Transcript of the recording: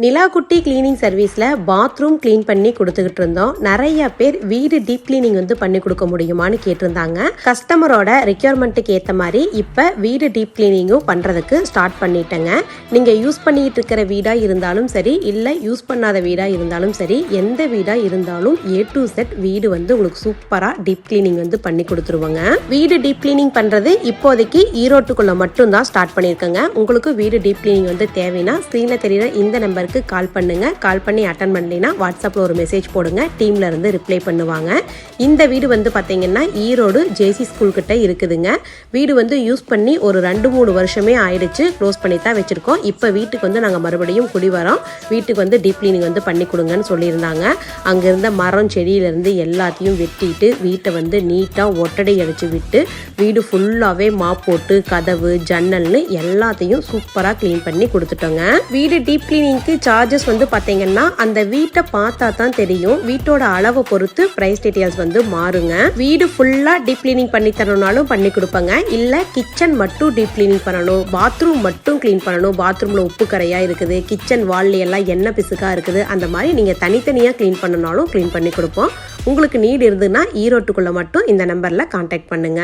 Nilakutti cleaning சர்வீஸில் bathroom clean பண்ணி கொடுத்துக்கிட்டு இருந்தோம். நிறைய பேர் வீடு டீப் கிளீனிங் வந்து பண்ணி கொடுக்க முடியுமான்னு கேட்டிருந்தாங்க. கஸ்டமரோட ரெக்யர்மெண்ட்டுக்கு ஏற்ற மாதிரி இப்போ வீடு டீப் கிளீனிங்கும் பண்ணுறதுக்கு ஸ்டார்ட் பண்ணிட்டேங்க. நீங்கள் யூஸ் பண்ணிக்கிட்டு இருக்கிற வீடாக இருந்தாலும் சரி, இல்லை யூஸ் பண்ணாத வீடாக இருந்தாலும் சரி, எந்த வீடாக இருந்தாலும் A to Z வீடு வந்து உங்களுக்கு சூப்பராக டீப் கிளீனிங் வந்து பண்ணி கொடுத்துருவாங்க. வீடு டீப் கிளீனிங் பண்ணுறது இப்போதைக்கு ஈரோட்டுக்குள்ளே மட்டும்தான் ஸ்டார்ட் பண்ணியிருக்கேங்க. உங்களுக்கு வீடு டீப் கிளீனிங் வந்து தேவைன்னா ஸ்க்ரீனில் தெரியுற இந்த நம்பருக்கு கால் பண்ணுங்க. கால் பண்ணி அட்டன் பண்ணலைன்னா வாட்ஸ்அப்பில் ஒரு மெசேஜ் போடுங்க. டீம்ல இருந்து ரிப்ளை பண்ணுவாங்க. இந்த வீடு வந்து பார்த்தீங்கன்னா ஈரோடு ஜேசி ஸ்கூல் கிட்ட இருக்குதுங்க. வீடு வந்து யூஸ் பண்ணி ஒரு 2-3 வருஷமே ஆயிடுச்சு. க்ளோஸ் பண்ணி தான் வச்சிருக்கோம். இப்போ வீட்டுக்கு வந்து நாங்கள் மறுபடியும் குடி வரோம். வீட்டுக்கு வந்து டீப் கிளீனிங் வந்து பண்ணி கொடுங்கன்னு சொல்லியிருந்தாங்க. அங்கே இருந்த மரம் செடியிலேருந்து எல்லாத்தையும் வெட்டிட்டு வீட்டை வந்து நீட்டாக ஒட்டடை அடிச்சு விட்டு வீடு ஃபுல்லாகவே மாப் போட்டு கதவு ஜன்னல்னு எல்லாத்தையும் சூப்பராக க்ளீன் பண்ணி கொடுத்துட்டோங்க. வீடு டீப் கிளீனிங்க்கு சார்ஜஸ் வந்து பார்த்தீங்கன்னா அந்த வீட்டை பார்த்தா தான் தெரியும். வீட்டோட அளவை பொறுத்து பிரைஸ் டீடைல்ஸ் வந்து மாறுங்க. வீடு ஃபுல்லா டீப் கிளீனிங் பண்ணி தரணும்னாலும் பண்ணி கொடுப்பாங்க. இல்ல கிச்சன் மட்டும் டீப் கிளீனிங் பண்ணணும், பாத்ரூம் மட்டும் கிளீன் பண்ணணும், பாத்ரூம்ல உப்பு கரையா இருக்குது, கிச்சன் வால்ல எல்லாம் எண்ணெய் பிசுக்கா இருக்குது, அந்த மாதிரி நீங்க தனித்தனியா கிளீன் பண்ணனாலும் கிளீன் பண்ணி கொடுப்போம். உங்களுக்கு நீட் இருந்ததுன்னா ஈரோட்டுக்குள்ள மட்டும் இந்த நம்பர்ல கான்டாக்ட் பண்ணுங்க.